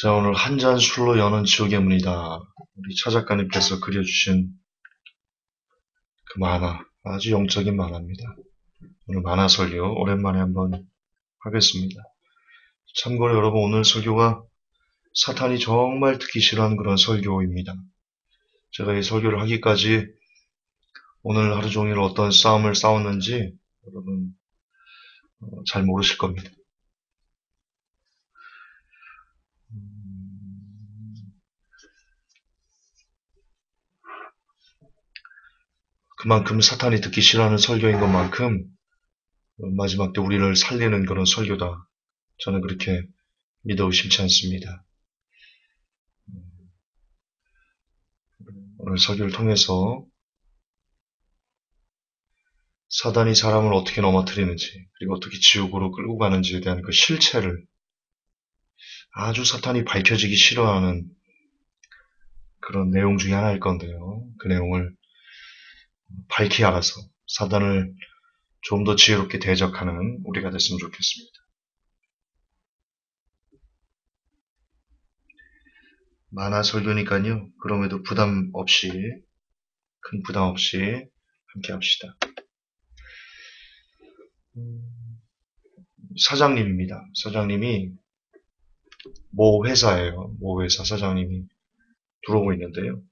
자, 오늘 한 잔 술로 여는 지옥의 문이다. 우리 차 작가님께서 그려주신 그 만화, 아주 영적인 만화입니다. 오늘 만화 설교 오랜만에 한번 하겠습니다. 참고로 여러분, 오늘 설교가 사탄이 정말 듣기 싫어하는 그런 설교입니다. 제가 이 설교를 하기까지 오늘 하루 종일 어떤 싸움을 싸웠는지 여러분 잘 모르실 겁니다. 그만큼 사탄이 듣기 싫어하는 설교인 것만큼 마지막 때 우리를 살리는 그런 설교다. 저는 그렇게 믿어 의심치 않습니다. 오늘 설교를 통해서 사단이 사람을 어떻게 넘어뜨리는지, 그리고 어떻게 지옥으로 끌고 가는지에 대한 그 실체를 아주 사탄이 밝혀지기 싫어하는 그런 내용 중에 하나일 건데요. 그 내용을 밝히 알아서 사단을 좀 더 지혜롭게 대적하는 우리가 됐으면 좋겠습니다. 만화 설교니까요. 그럼에도 부담 없이, 큰 부담 없이 함께 합시다. 사장님입니다. 사장님이 모 회사예요. 모 회사 사장님이 들어오고 있는데요.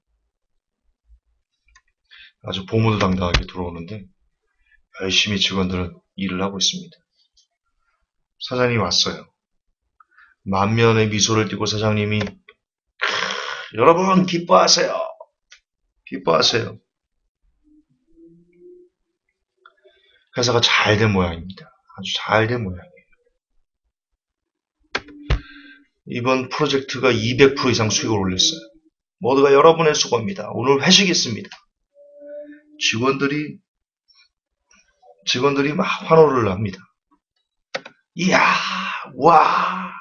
아주 보무당당하게 들어오는데 열심히 직원들은 일을 하고 있습니다. 사장님이 왔어요. 만면의 미소를 띠고 사장님이 여러분 기뻐하세요. 기뻐하세요. 회사가 잘 된 모양입니다. 아주 잘 된 모양이에요. 이번 프로젝트가 200% 이상 수익을 올렸어요. 모두가 여러분의 수고입니다. 오늘 회식이 있습니다. 직원들이 막 환호를 합니다. 이야, 와.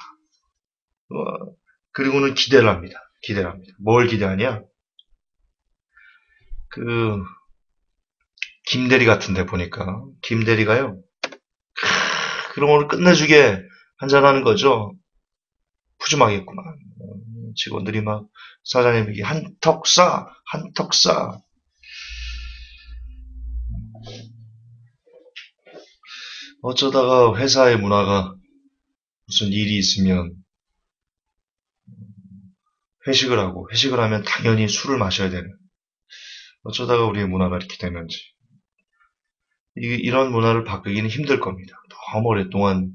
그리고는 기대를 합니다. 기대를 합니다. 뭘 기대하냐? 김대리 같은데 보니까 김대리가요. 그럼 오늘 끝내주게 한잔하는 거죠. 푸짐하겠구만. 직원들이 막 사장님에게 한턱 쏴, 한턱 쏴. 어쩌다가 회사의 문화가 무슨 일이 있으면 회식을 하고 회식을 하면 당연히 술을 마셔야 되는. 어쩌다가 우리의 문화가 이렇게 되는지. 이런 문화를 바꾸기는 힘들 겁니다. 너무 오랫동안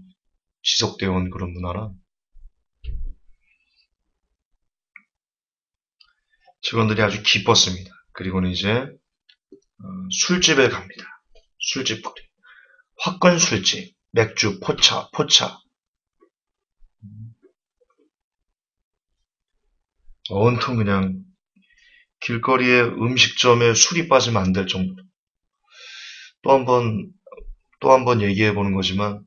지속되어 온 그런 문화라. 직원들이 아주 기뻤습니다. 그리고는 이제 술집에 갑니다. 술집 거리. 화권 술집, 맥주, 포차. 온통 그냥 길거리에 음식점에 술이 빠지면 안 될 정도로. 또 한 번 얘기해 보는 거지만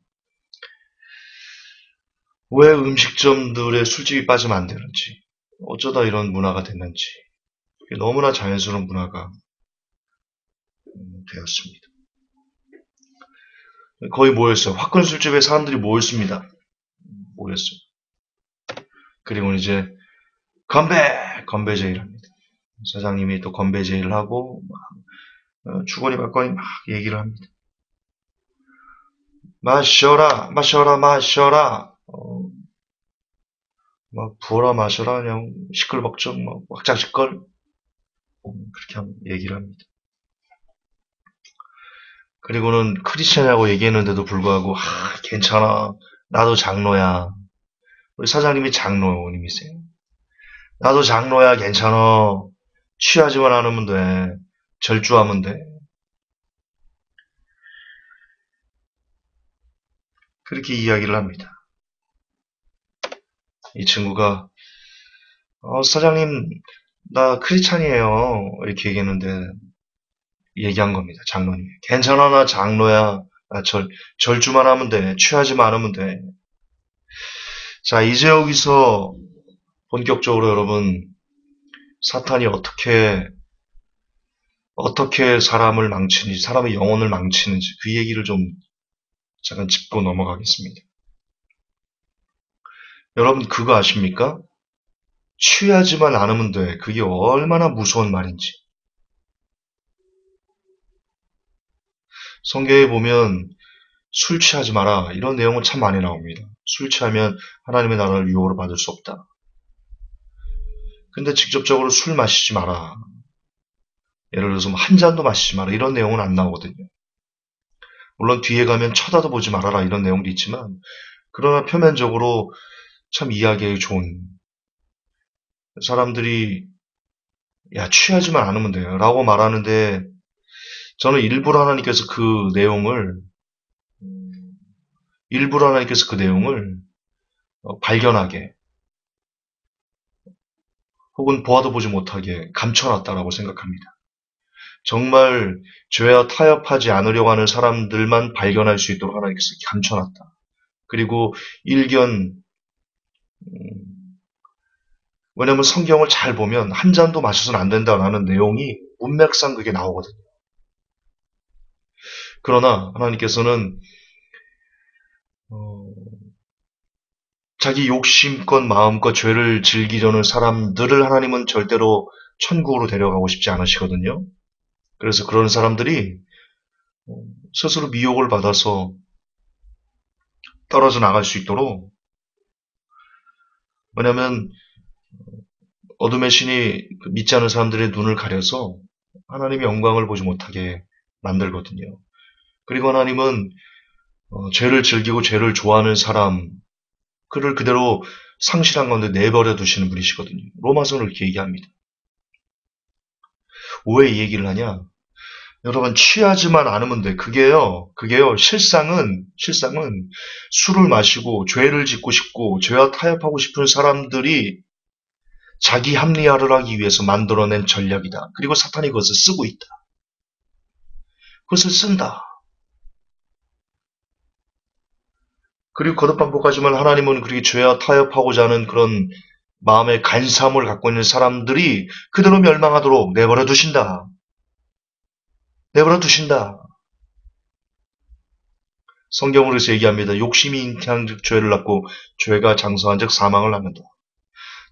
왜 음식점들의 술집이 빠지면 안 되는지, 어쩌다 이런 문화가 됐는지, 너무나 자연스러운 문화가 되었습니다. 거의 모였어요. 화권 술집에 사람들이 모였습니다. 모였어요. 그리고 이제 건배 제의를 합니다. 사장님이 또 건배 제의를 하고 주거니 받거니 막 얘기를 합니다. 마셔라. 막 부어라 마셔라 그냥 시끌벅적 막 왁자지껄 그렇게 얘기를 합니다. 그리고는 크리스찬이라고 얘기했는데도 불구하고 괜찮아. 나도 장로야. 우리 사장님이 장로님이세요. 나도 장로야. 괜찮아. 취하지만 않으면 돼. 절주하면 돼. 그렇게 이야기를 합니다. 이 친구가 사장님 나 크리스찬이에요. 이렇게 얘기했는데 얘기한 겁니다. 장로님. 괜찮아. 나 장로야. 나 절주만 하면 돼. 취하지만 않으면 돼. 자, 이제 여기서 본격적으로 여러분 사탄이 어떻게 사람을 망치는지, 사람의 영혼을 망치는지 그 얘기를 좀 잠깐 짚고 넘어가겠습니다. 여러분 그거 아십니까? 취하지만 않으면 돼. 그게 얼마나 무서운 말인지. 성경에 보면 술 취하지 마라. 이런 내용은 참 많이 나옵니다. 술 취하면 하나님의 나라를 유혹으로 받을 수 없다. 근데 직접적으로 술 마시지 마라. 예를 들어서 한 잔도 마시지 마라. 이런 내용은 안 나오거든요. 물론 뒤에 가면 쳐다도 보지 말아라. 이런 내용도 있지만, 그러나 표면적으로 참 이해하기 좋은, 사람들이 야 취하지만 않으면 돼요 라고 말하는데, 저는 일부러 하나님께서 그 내용을 발견하게, 혹은 보아도 보지 못하게 감춰놨다라고 생각합니다. 정말 죄와 타협하지 않으려고 하는 사람들만 발견할 수 있도록 하나님께서 감춰놨다. 그리고 일견, 왜냐면 성경을 잘 보면 한 잔도 마셔서는 안 된다라는 내용이 문맥상 그게 나오거든요. 그러나 하나님께서는 어, 자기 욕심껏 마음껏 죄를 즐기려는 사람들을 하나님은 절대로 천국으로 데려가고 싶지 않으시거든요. 그래서 그런 사람들이 스스로 미혹을 받아서 떨어져 나갈 수 있도록, 왜냐하면 어둠의 신이 믿지 않은 사람들의 눈을 가려서 하나님의 영광을 보지 못하게 만들거든요. 그리고 하나님은 죄를 즐기고 죄를 좋아하는 사람, 그를 그대로 상실한 가운데 내버려 두시는 분이시거든요. 로마서는 이렇게 얘기합니다. 왜 이 얘기를 하냐? 여러분, 취하지만 않으면 돼. 그게요, 실상은 술을 마시고 죄를 짓고 싶고 죄와 타협하고 싶은 사람들이 자기 합리화를 하기 위해서 만들어낸 전략이다. 그리고 사탄이 그것을 쓰고 있다. 그것을 쓴다. 그리고 거듭 반복하지만 하나님은 그렇게 죄와 타협하고자 하는 그런 마음의 간사함을 갖고 있는 사람들이 그대로 멸망하도록 내버려 두신다. 내버려 두신다. 성경으로 그래서 얘기합니다. 욕심이 잉태한즉 죄를 낳고 죄가 장성한즉 사망을 낳는다.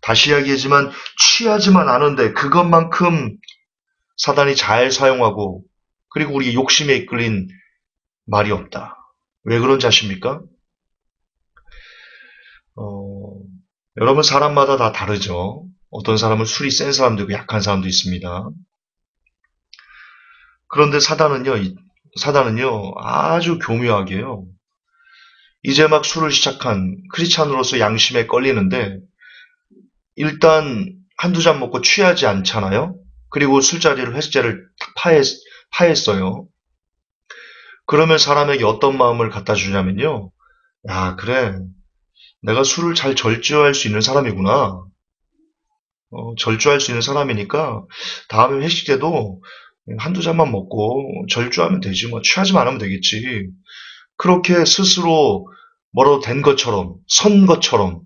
다시 이야기하지만 취하지만 않은데 그것만큼 사단이 잘 사용하고, 그리고 우리 욕심에 이끌린 말이 없다. 왜 그런지 아십니까? 여러분, 사람마다 다 다르죠. 어떤 사람은 술이 센 사람도 있고 약한 사람도 있습니다. 그런데 사단은요 아주 교묘하게요, 이제 막 술을 시작한 크리스찬으로서 양심에 걸리는데 일단 한두 잔 먹고 취하지 않잖아요. 그리고 술자리를 회식자를 파했어요. 그러면 사람에게 어떤 마음을 갖다 주냐면요, 야 그래, 내가 술을 잘 절주할 수 있는 사람이구나. 절주할 수 있는 사람이니까 다음에 회식 때도 한두 잔만 먹고 절주하면 되지, 뭐 취하지만 않으면 되겠지. 그렇게 스스로 뭐라도 된 것처럼, 선 것처럼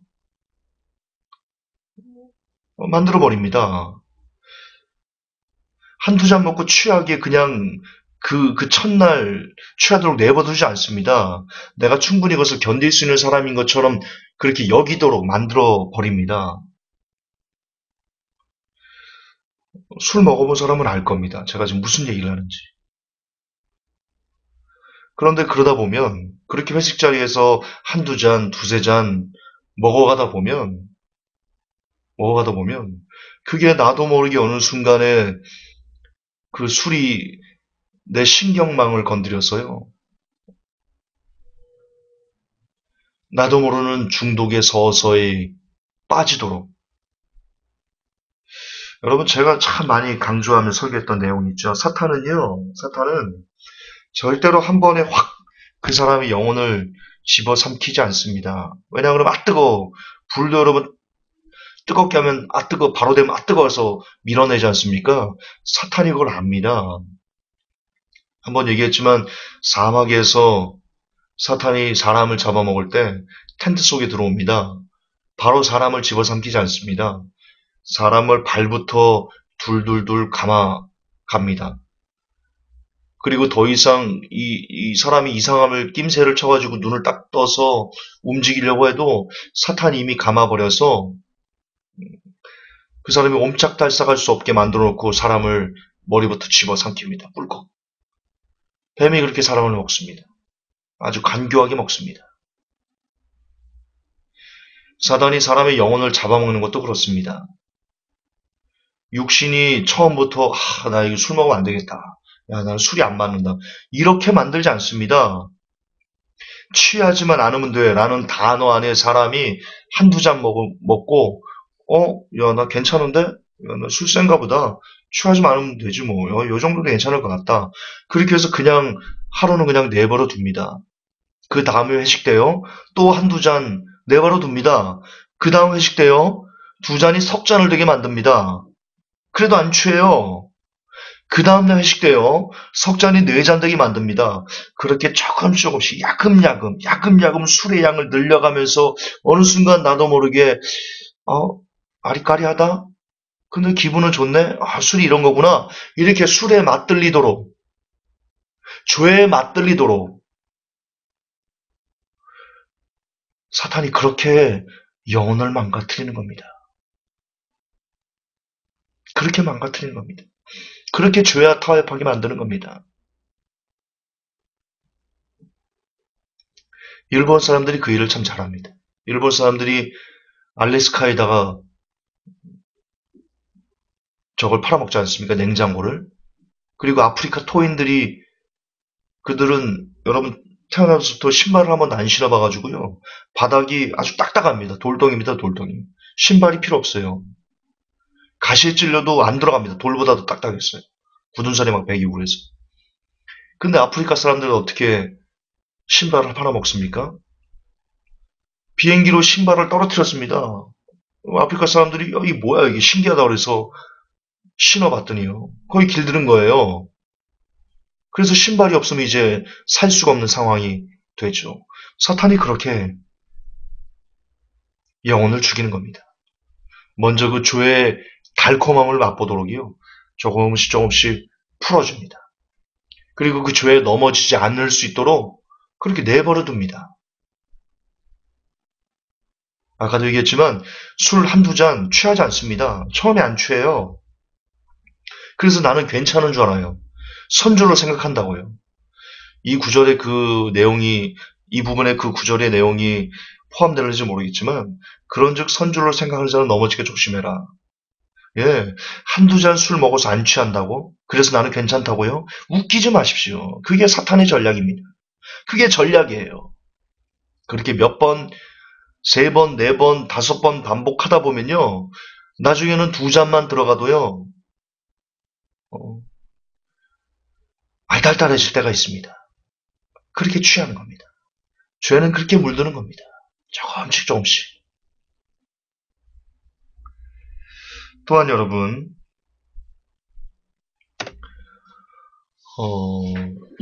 만들어 버립니다. 한두 잔 먹고 취하게 그냥 그 첫날 취하도록 내버려두지 않습니다. 내가 충분히 그것을 견딜 수 있는 사람인 것처럼 그렇게 여기도록 만들어 버립니다. 술 먹어본 사람은 알 겁니다. 제가 지금 무슨 얘기를 하는지. 그런데 그러다 보면, 그렇게 회식 자리에서 한두 잔, 두세 잔 먹어가다 보면, 그게 나도 모르게 어느 순간에 그 술이 내 신경망을 건드렸어요. 나도 모르는 중독에 서서히 빠지도록. 여러분, 제가 참 많이 강조하며 설교했던 내용이 있죠. 사탄은 절대로 한 번에 확 그 사람의 영혼을 집어삼키지 않습니다. 왜냐하면 뜨거워. 불도 여러분 뜨겁게 하면 뜨거워, 바로 되면 뜨거워서 밀어내지 않습니까? 사탄이 그걸 압니다. 한번 얘기했지만 사막에서 사탄이 사람을 잡아먹을 때 텐트 속에 들어옵니다. 바로 사람을 집어삼키지 않습니다. 사람을 발부터 둘둘둘 감아갑니다. 그리고 더 이상 이 사람이 이상함을 낌새를 쳐가지고 눈을 딱 떠서 움직이려고 해도 사탄이 이미 감아버려서 그 사람이 옴짝달싹할 수 없게 만들어 놓고 사람을 머리부터 집어삼킵니다. 꿀꺽. 뱀이 그렇게 사람을 먹습니다. 아주 간교하게 먹습니다. 사단이 사람의 영혼을 잡아먹는 것도 그렇습니다. 육신이 처음부터 나 이거 술 먹으면 안 되겠다. 야, 난 술이 안 맞는다. 이렇게 만들지 않습니다. 취하지만 않으면 돼 라는 단어 안에 사람이 한두 잔 먹고 야, 나 괜찮은데? 야, 나 술 센가 보다. 취하지만 않으면 되지 뭐. 요 정도는 괜찮을 것 같다. 그렇게 해서 그냥 하루는 그냥 내버려 둡니다. 그 다음에 회식 때요. 또 한두 잔 내버려 둡니다. 그 다음 회식 때요. 두 잔이 석 잔을 되게 만듭니다. 그래도 안 취해요. 그 다음날 회식 때요. 석 잔이 네 잔 되게 만듭니다. 그렇게 조금씩 야금야금 술의 양을 늘려가면서 어느 순간 나도 모르게 아리까리하다? 근데 기분은 좋네? 술이 이런 거구나. 이렇게 술에 맛들리도록, 죄에 맛들리도록 사탄이 그렇게 영혼을 망가뜨리는 겁니다. 그렇게 망가뜨리는 겁니다. 그렇게 죄와 타협하게 만드는 겁니다. 일본 사람들이 그 일을 참 잘합니다. 일본 사람들이 알래스카에다가 저걸 팔아먹지 않습니까? 냉장고를. 그리고 아프리카 토인들이 그들은 여러분 태어나서부터 신발을 한 번도 안 신어봐가지고요. 바닥이 아주 딱딱합니다. 돌덩이입니다. 돌덩이. 신발이 필요 없어요. 가시에 찔려도 안 들어갑니다. 돌보다도 딱딱했어요. 굳은 살이 막 배기고 그래서. 근데 아프리카 사람들은 어떻게 신발을 팔아먹습니까? 비행기로 신발을 떨어뜨렸습니다. 아프리카 사람들이 이게 뭐야 이게 신기하다 그래서 신어봤더니요. 거의 길들은 거예요. 그래서 신발이 없으면 이제 살 수가 없는 상황이 되죠. 사탄이 그렇게 영혼을 죽이는 겁니다. 먼저 그 죄의 달콤함을 맛보도록요. 조금씩 풀어줍니다. 그리고 그 죄에 넘어지지 않을 수 있도록 그렇게 내버려 둡니다. 아까도 얘기했지만 술 한두 잔 취하지 않습니다. 처음에 안 취해요. 그래서 나는 괜찮은 줄 알아요. 선줄로 생각한다고요. 이 구절의 그 내용이, 이 부분의 그 구절의 내용이 포함되는지 모르겠지만, 그런즉 선줄로 생각하는 자는 넘어지게 조심해라. 예, 한두 잔 술 먹어서 안 취한다고? 그래서 나는 괜찮다고요? 웃기지 마십시오. 그게 사탄의 전략입니다. 그게 전략이에요. 그렇게 몇 번, 세 번, 네 번, 다섯 번 반복하다 보면요, 나중에는 두 잔만 들어가도요, 알달달해질 때가 있습니다. 그렇게 취하는 겁니다. 죄는 그렇게 물드는 겁니다. 조금씩. 또한 여러분,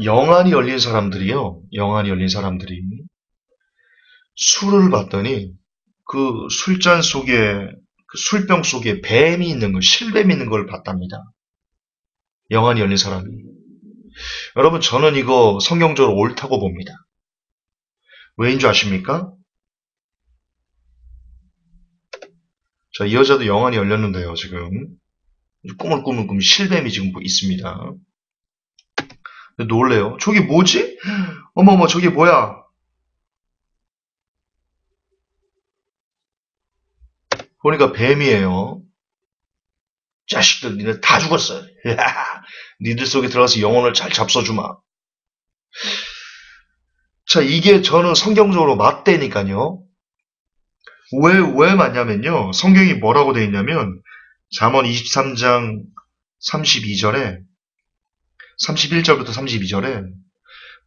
영안이 열린 사람들이 술을 봤더니 그 술잔 속에, 그 술병 속에 뱀이 있는 걸, 실뱀이 있는 걸 봤답니다. 영안이 열린 사람이. 여러분, 저는 이거 성경적으로 옳다고 봅니다. 왜인 줄 아십니까? 자, 이 여자도 영안이 열렸는데요, 지금. 꾸물꾸물 실뱀이 지금 있습니다. 놀래요. 저게 뭐지? 어머머, 저게 뭐야? 보니까 뱀이에요. 자식들, 니네 다 죽었어. 니들 속에 들어가서 영혼을 잘 잡숴주마. 자, 이게 저는 성경적으로 맞대니까요. 왜 맞냐면요. 성경이 뭐라고 돼 있냐면, 잠언 23장 32절에, 31절부터 32절에,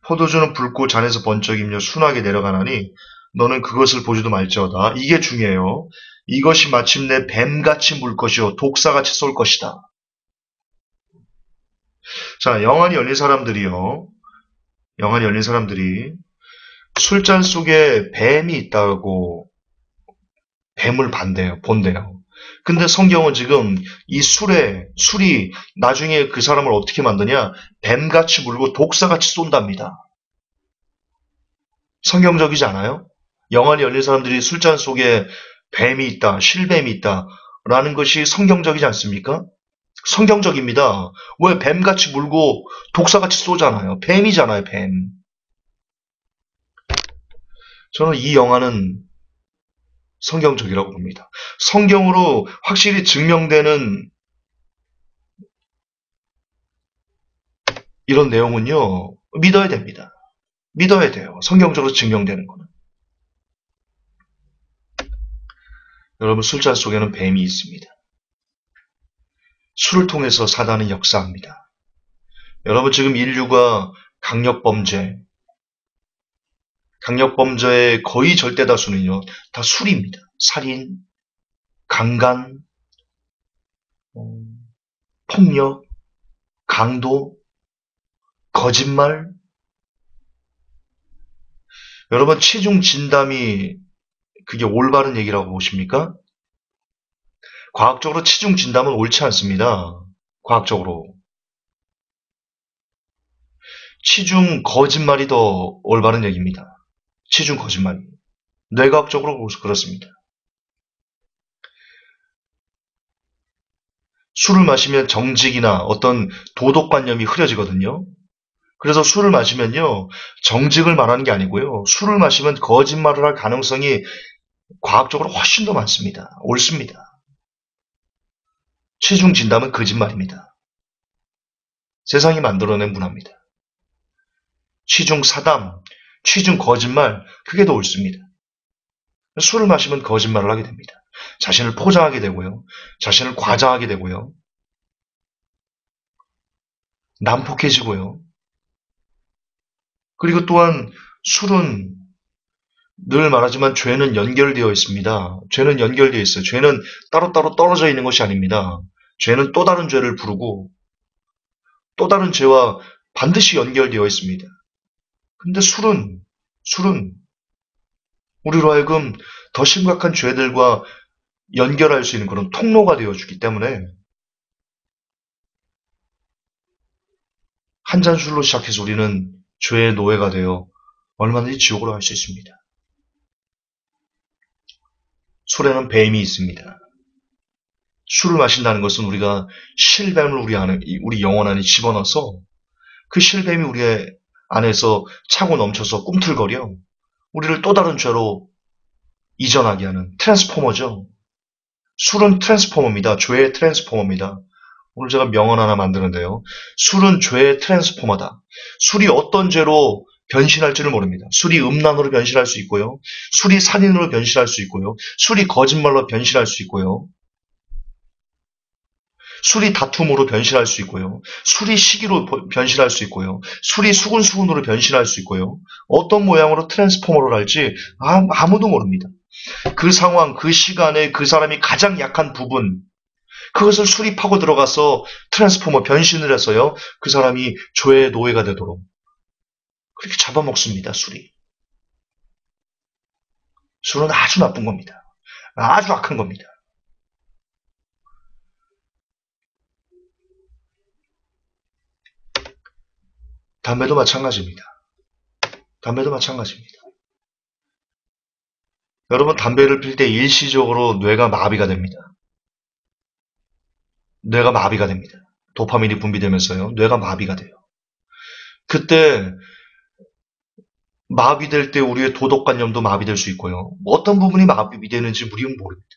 포도주는 붉고 잔에서 번쩍이며 순하게 내려가나니, 너는 그것을 보지도 말지어다. 이게 중요해요. 이것이 마침내 뱀같이 물 것이요 독사같이 쏠 것이다. 자, 영안이 열린 사람들이 술잔 속에 뱀이 있다고 뱀을 본대요. 근데 성경은 지금 이 술이 나중에 그 사람을 어떻게 만드냐? 뱀같이 물고 독사같이 쏜답니다. 성경적이지 않아요? 영안이 열린 사람들이 술잔 속에 뱀이 있다, 실뱀이 있다. 라는 것이 성경적이지 않습니까? 성경적입니다. 왜 뱀같이 물고 독사같이 쏘잖아요. 뱀이잖아요, 뱀. 저는 이 영화는 성경적이라고 봅니다. 성경으로 확실히 증명되는 이런 내용은요, 믿어야 됩니다. 믿어야 돼요. 성경적으로 증명되는 거는. 여러분, 술잔 속에는 뱀이 있습니다. 술을 통해서 사단은 역사합니다. 여러분, 지금 인류가 강력범죄의 거의 절대 다수는요, 다 술입니다. 살인, 강간, 어, 폭력, 강도, 거짓말. 여러분, 치중 진담이 그게 올바른 얘기라고 보십니까? 과학적으로 치중 진담은 옳지 않습니다. 과학적으로. 치중 거짓말이 더 올바른 얘기입니다. 치중 거짓말이. 뇌과학적으로 그렇습니다. 술을 마시면 정직이나 어떤 도덕관념이 흐려지거든요. 그래서 술을 마시면요, 정직을 말하는 게 아니고요. 술을 마시면 거짓말을 할 가능성이 과학적으로 훨씬 더 많습니다. 옳습니다. 치중 진담은 거짓말입니다. 세상이 만들어낸 문화입니다. 치중 사담, 치중 거짓말, 그게 더 옳습니다. 술을 마시면 거짓말을 하게 됩니다. 자신을 포장하게 되고요. 자신을 과장하게 되고요. 난폭해지고요. 그리고 또한 술은 늘 말하지만 죄는 연결되어 있습니다. 죄는 연결되어 있어요. 죄는 따로따로 떨어져 있는 것이 아닙니다. 죄는 또 다른 죄를 부르고 또 다른 죄와 반드시 연결되어 있습니다. 근데 술은 우리로 하여금 더 심각한 죄들과 연결할 수 있는 그런 통로가 되어주기 때문에 한 잔 술로 시작해서 우리는 죄의 노예가 되어 얼마든지 지옥으로 갈 수 있습니다. 술에는 뱀이 있습니다. 술을 마신다는 것은 우리가 실뱀을 우리 영혼 안에 집어넣어서 그 실뱀이 우리 안에서 차고 넘쳐서 꿈틀거려 우리를 또 다른 죄로 이전하게 하는 트랜스포머죠. 술은 트랜스포머입니다. 죄의 트랜스포머입니다. 오늘 제가 명언 하나 만드는데요. 술은 죄의 트랜스포머다. 술이 어떤 죄로 변신할지를 모릅니다. 술이 음란으로 변신할 수 있고요. 술이 살인으로 변신할 수 있고요. 술이 거짓말로 변신할 수 있고요. 술이 다툼으로 변신할 수 있고요. 술이 시기로 변신할 수 있고요. 술이 수근수근으로 변신할 수 있고요. 어떤 모양으로 트랜스포머를 할지 아무도 모릅니다. 그 상황, 그 시간에 그 사람이 가장 약한 부분, 그것을 술이 파고 들어가서 트랜스포머 변신을 해서요. 그 사람이 죄의 노예가 되도록 그렇게 잡아먹습니다. 술이. 술은 아주 나쁜 겁니다. 아주 악한 겁니다. 담배도 마찬가지입니다. 담배도 마찬가지입니다. 여러분, 담배를 필 때 일시적으로 뇌가 마비가 됩니다. 뇌가 마비가 됩니다. 도파민이 분비되면서요. 뇌가 마비가 돼요. 그때 마비될 때 우리의 도덕관념도 마비될 수 있고요. 어떤 부분이 마비되는지 우리는 모릅니다.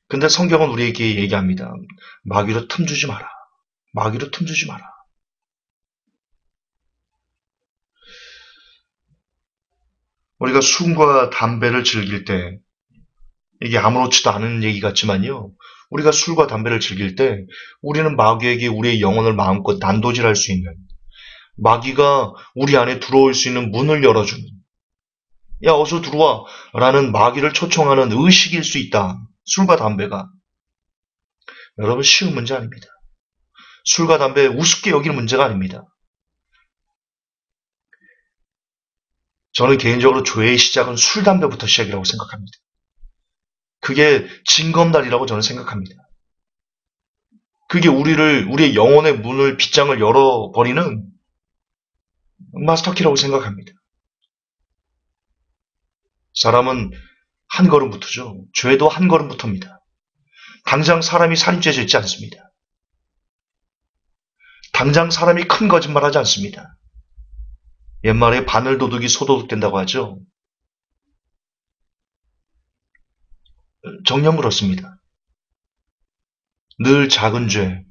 근데 성경은 우리에게 얘기합니다. 마귀로 틈주지 마라. 마귀로 틈주지 마라. 우리가 술과 담배를 즐길 때 이게 아무렇지도 않은 얘기 같지만요. 우리가 술과 담배를 즐길 때 우리는 마귀에게 우리의 영혼을 마음껏 난도질할 수 있는 마귀가 우리 안에 들어올 수 있는 문을 열어주는 야 어서 들어와 라는 마귀를 초청하는 의식일 수 있다. 술과 담배가. 여러분 쉬운 문제 아닙니다. 술과 담배 우습게 여기는 문제가 아닙니다. 저는 개인적으로 죄의 시작은 술, 담배부터 시작이라고 생각합니다. 그게 징검다리라고 저는 생각합니다. 그게 우리의 영혼의 문을, 빗장을 열어버리는 마스터키라고 생각합니다. 사람은 한 걸음부터죠. 죄도 한 걸음부터입니다. 당장 사람이 살인죄 짓지 않습니다. 당장 사람이 큰 거짓말하지 않습니다. 옛말에 바늘 도둑이 소도둑 된다고 하죠. 정녕 그렇습니다. 늘 작은 죄,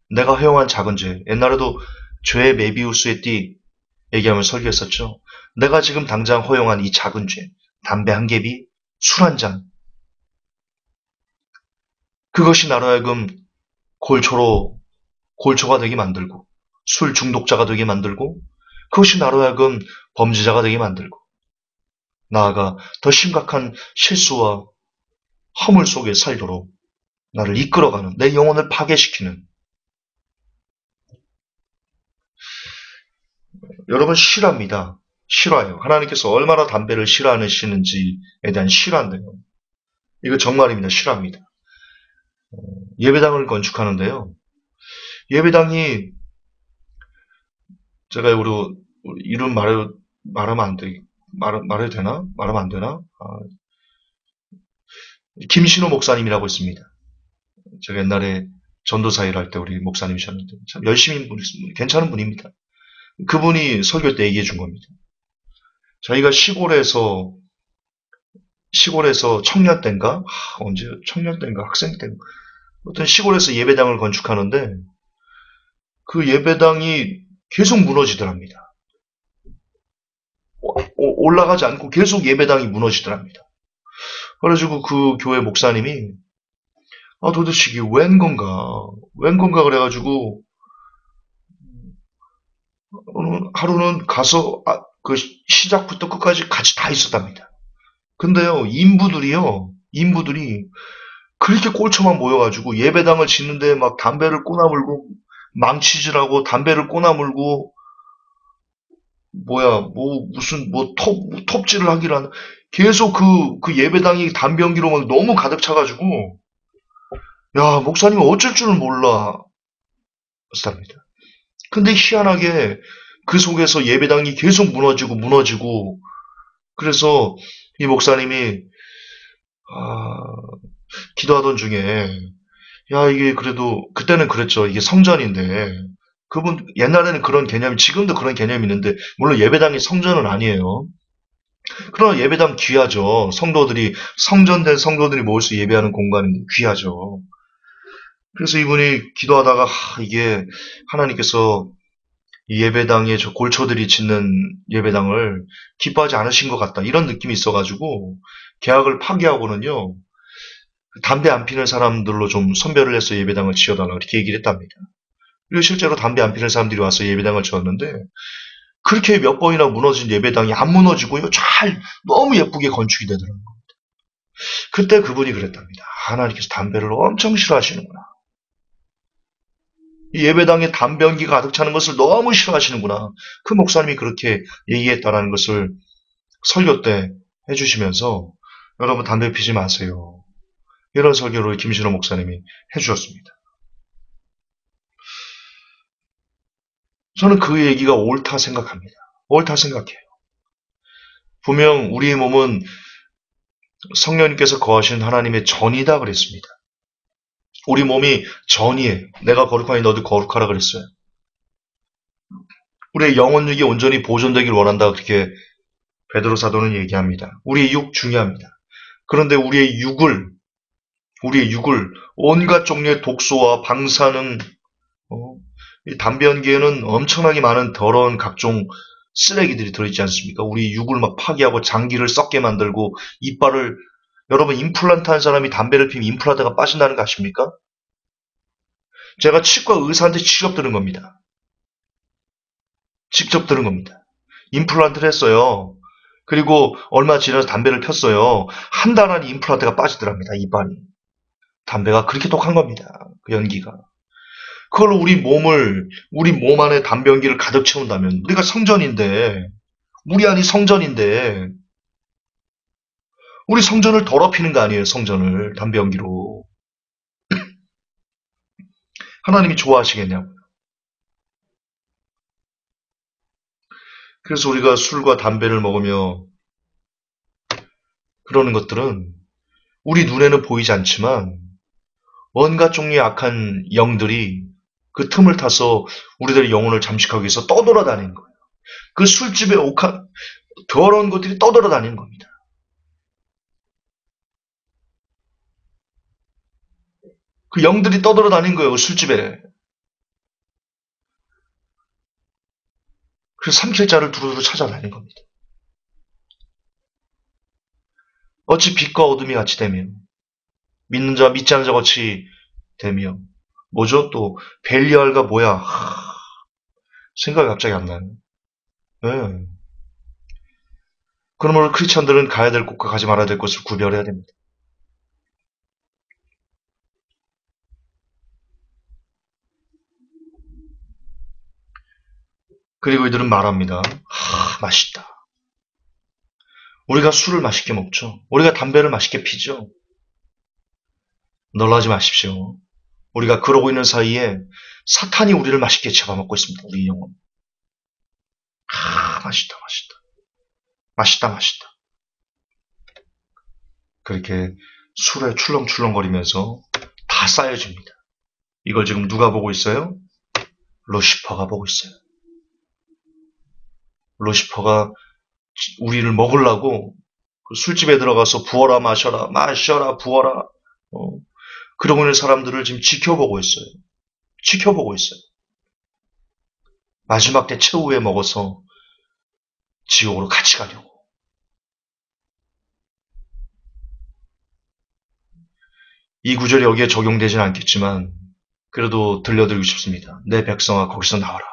내가 허용한 작은 죄. 옛날에도 죄의 메비우스의 띠 얘기하면 설교했었죠. 내가 지금 당장 허용한 이 작은 죄, 담배 한 개비, 술 한 잔. 그것이 나로 하여금 골초가 되게 만들고, 술 중독자가 되게 만들고, 그것이 나로 하여금 범죄자가 되게 만들고, 나아가 더 심각한 실수와 허물 속에 살도록 나를 이끌어가는, 내 영혼을 파괴시키는. 여러분 싫어합니다. 싫어해요. 하나님께서 얼마나 담배를 싫어하시는지에 대한 싫어한대요. 이거 정말입니다. 싫어합니다. 예배당을 건축하는데요. 예배당이 제가 우리 이름 말하면 안 돼. 말해도 되나? 말하면 안 되나? 김신호 목사님이라고 있습니다. 제가 옛날에 전도사 일할 때 우리 목사님이셨는데 참 열심히 괜찮은 분입니다. 그분이 설교 때 얘기해 준 겁니다. 저희가 시골에서 청년 때인가? 언제 청년 때인가? 학생 때인가? 어떤 시골에서 예배당을 건축하는데 그 예배당이 계속 무너지더랍니다. 올라가지 않고 계속 예배당이 무너지더랍니다. 그래가지고 그 교회 목사님이 도대체 이게 웬 건가 그래가지고 하루는 가서 그 시작부터 끝까지 같이 다 있었답니다. 근데요 인부들이 그렇게 꼴초만 모여가지고 예배당을 짓는데 막 담배를 꼬나물고 망치질하고 담배를 꼬나물고 무슨 톱질을 하기를 하는 계속 그 예배당이 담배 연기로 막 너무 가득 차가지고 야 목사님은 어쩔 줄을 몰라 했답니다. 근데 희한하게 그 속에서 예배당이 계속 무너지고 그래서 이 목사님이 기도하던 중에 야 이게 그래도 그때는 그랬죠. 이게 성전인데 그분 옛날에는 그런 개념이 지금도 그런 개념이 있는데 물론 예배당이 성전은 아니에요. 그러나 예배당 귀하죠. 성전된 성도들이 모일 수 예배하는 공간은 귀하죠. 그래서 이분이 기도하다가 이게 하나님께서 이 예배당에 저 골초들이 짓는 예배당을 기뻐하지 않으신 것 같다. 이런 느낌이 있어가지고 계약을 파기하고는요. 담배 안 피는 사람들로 좀 선별을 해서 예배당을 지어달라 이렇게 얘기를 했답니다. 그리고 실제로 담배 안 피는 사람들이 와서 예배당을 지었는데 그렇게 몇 번이나 무너진 예배당이 안 무너지고요. 너무 예쁘게 건축이 되더라고요. 그때 그분이 그랬답니다. 하나님께서 담배를 엄청 싫어하시는구나. 이 예배당에 담배 연기가 가득 차는 것을 너무 싫어하시는구나. 그 목사님이 그렇게 얘기했다라는 것을 설교 때 해주시면서 여러분 담배 피지 마세요. 이런 설교를 김신호 목사님이 해주셨습니다. 저는 그 얘기가 옳다 생각합니다. 옳다 생각해요. 분명 우리의 몸은 성령님께서 거하신 하나님의 전이다 그랬습니다. 우리 몸이 전이에요. 내가 거룩하니 너도 거룩하라 그랬어요. 우리의 영혼육이 온전히 보존되길 원한다 그렇게 베드로 사도는 얘기합니다. 우리의 육 중요합니다. 그런데 우리의 육을 온갖 종류의 독소와 방사능, 이 담배 연기에는 엄청나게 많은 더러운 각종 쓰레기들이 들어있지 않습니까? 우리 육을 막 파괴하고 장기를 썩게 만들고 이빨을 여러분 임플란트 한 사람이 담배를 피면 임플란트가 빠진다는 거 아십니까? 제가 치과 의사한테 직접 들은 겁니다. 직접 들은 겁니다. 임플란트를 했어요. 그리고 얼마 지나서 담배를 폈어요. 한 달 안에 임플란트가 빠지더랍니다. 이빨이. 담배가 그렇게 독한 겁니다. 그 연기가. 그걸로 우리 몸 안에 담배 연기를 가득 채운다면 우리가 성전인데 우리 안이 성전인데 우리 성전을 더럽히는 거 아니에요. 성전을 담배 연기로. 하나님이 좋아하시겠냐고요. 그래서 우리가 술과 담배를 먹으며 그러는 것들은 우리 눈에는 보이지 않지만 온갖 종류의 악한 영들이 그 틈을 타서 우리들의 영혼을 잠식하기 위해서 떠돌아다니는 거예요. 그 술집에 더러운 것들이 떠돌아다니는 겁니다. 그 영들이 떠돌아다니는 거예요. 그 술집에. 그래서 삼킬자를 두루두루 찾아다니는 겁니다. 어찌 빛과 어둠이 같이 되며 믿는 자 믿지 않는 자 같이 되며 뭐죠? 또 벨리알과 뭐야? 생각이 갑자기 안 나요. 네. 그러므로 크리스천들은 가야 될 곳과 가지 말아야 될 곳을 구별해야 됩니다. 그리고 이들은 말합니다. 맛있다. 우리가 술을 맛있게 먹죠. 우리가 담배를 맛있게 피죠. 놀라지 마십시오. 우리가 그러고 있는 사이에 사탄이 우리를 맛있게 잡아먹고 있습니다. 우리 영혼. 맛있다, 맛있다. 맛있다, 맛있다. 그렇게 술에 출렁출렁거리면서 다 쌓여집니다. 이걸 지금 누가 보고 있어요? 루시퍼가 보고 있어요. 루시퍼가 우리를 먹으려고 그 술집에 들어가서 부어라 마셔라, 마셔라 부어라. 그러고 있는 사람들을 지금 지켜보고 있어요. 지켜보고 있어요. 마지막 때 최후에 먹어서 지옥으로 같이 가려고. 이 구절이 여기에 적용되지는 않겠지만 그래도 들려드리고 싶습니다. 내 백성아 거기서 나와라.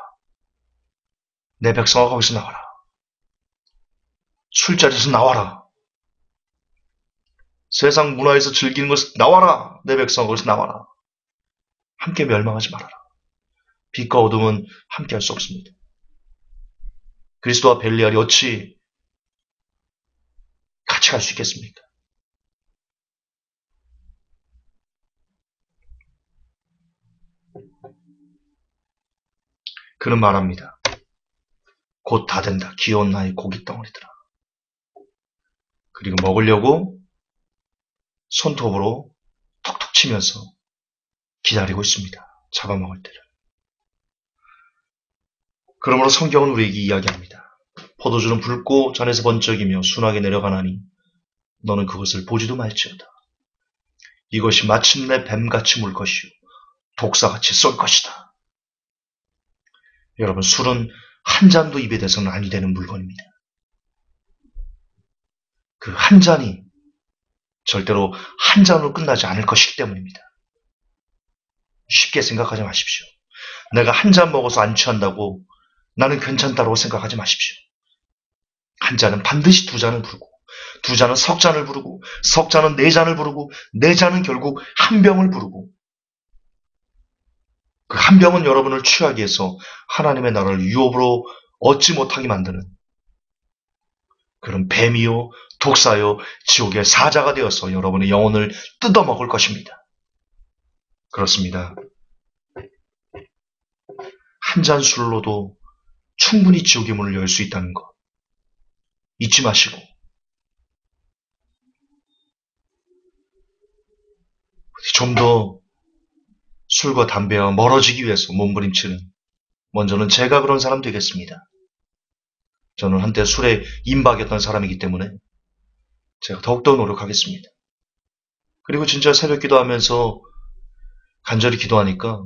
내 백성아 거기서 나와라. 술자리에서 나와라. 세상 문화에서 즐기는 것을 나와라. 내 백성아 거기서 나와라. 함께 멸망하지 말아라. 빛과 어둠은 함께 할 수 없습니다. 그리스도와 벨리알이 어찌 같이 갈 수 있겠습니까? 그는 말합니다. 곧 다 된다. 귀여운 나의 고깃 덩어리들아. 그리고 먹으려고 손톱으로 톡톡 치면서 기다리고 있습니다. 잡아먹을 때를. 그러므로 성경은 우리에게 이야기합니다. 포도주는 붉고 잔에서 번쩍이며 순하게 내려가나니 너는 그것을 보지도 말지어다. 이것이 마침내 뱀같이 물 것이요 독사같이 쏠 것이다. 여러분, 술은 한 잔도 입에 대서는 아니 되는 물건입니다. 그 한 잔이 절대로 한 잔으로 끝나지 않을 것이기 때문입니다. 쉽게 생각하지 마십시오. 내가 한 잔 먹어서 안 취한다고 나는 괜찮다고 생각하지 마십시오. 한 잔은 반드시 두 잔을 부르고, 두 잔은 석 잔을 부르고, 석 잔은 네 잔을 부르고, 네 잔은 결국 한 병을 부르고, 그 한 병은 여러분을 취하기 위해서 하나님의 나라를 유업으로 얻지 못하게 만드는 그런 뱀이요, 독사요, 지옥의 사자가 되어서 여러분의 영혼을 뜯어먹을 것입니다. 그렇습니다. 한 잔 술로도 충분히 지옥의 문을 열 수 있다는 것 잊지 마시고 좀 더 술과 담배와 멀어지기 위해서 몸부림치는 먼저는 제가 그런 사람 되겠습니다. 저는 한때 술에 임박했던 사람이기 때문에 제가 더욱더 노력하겠습니다. 그리고 진짜 새벽 기도하면서 간절히 기도하니까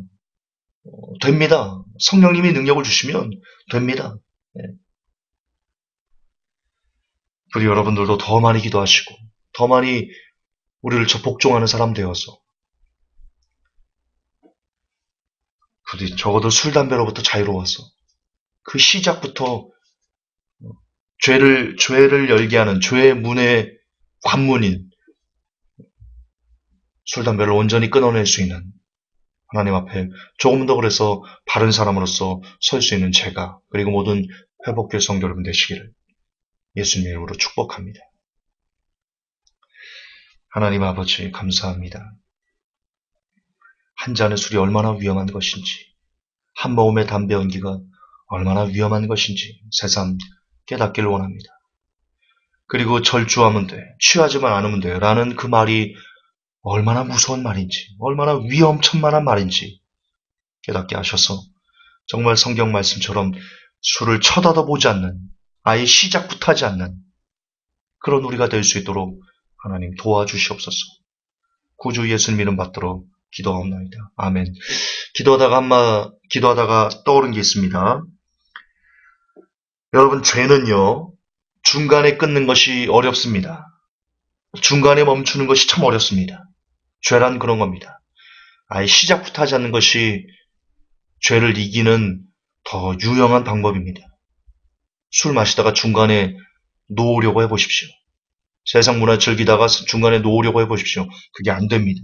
됩니다. 성령님이 능력을 주시면 됩니다. 네. 우리 여러분들도 더 많이 기도하시고 더 많이 우리를 복종하는 사람 되어서 부디 적어도 술, 담배로부터 자유로워서 그 시작부터 죄를 열게 하는 죄의 문의 관문인 술, 담배를 온전히 끊어낼 수 있는 하나님 앞에 조금 더 그래서 바른 사람으로서 설 수 있는 제가 그리고 모든 회복교회 성도 여러분 되시기를 예수님 이름으로 축복합니다. 하나님 아버지 감사합니다. 한 잔의 술이 얼마나 위험한 것인지 한 모금의 담배 연기가 얼마나 위험한 것인지 새삼 깨닫기를 원합니다. 그리고 절주하면 돼, 취하지만 않으면 돼 라는 그 말이 얼마나 무서운 말인지, 얼마나 위험천만한 말인지 깨닫게 하셔서 정말 성경 말씀처럼 술을 쳐다도 보지 않는, 아예 시작부터 하지 않는 그런 우리가 될 수 있도록 하나님 도와주시옵소서. 구주 예수님 이름 받들어 기도하옵나이다. 아멘. 기도하다가 떠오른 게 있습니다. 여러분, 죄는요, 중간에 끊는 것이 어렵습니다. 중간에 멈추는 것이 참 어렵습니다. 죄란 그런 겁니다. 아예 시작부터 하지 않는 것이 죄를 이기는 더 유용한 방법입니다. 술 마시다가 중간에 놓으려고 해보십시오. 세상 문화 즐기다가 중간에 놓으려고 해보십시오. 그게 안 됩니다.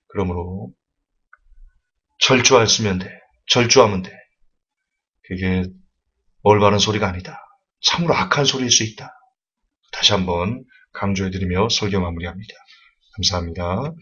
그러므로 절주하면 돼. 절주하면 돼. 그게 올바른 소리가 아니다. 참으로 악한 소리일 수 있다. 다시 한번 강조해드리며 설교 마무리합니다. 감사합니다.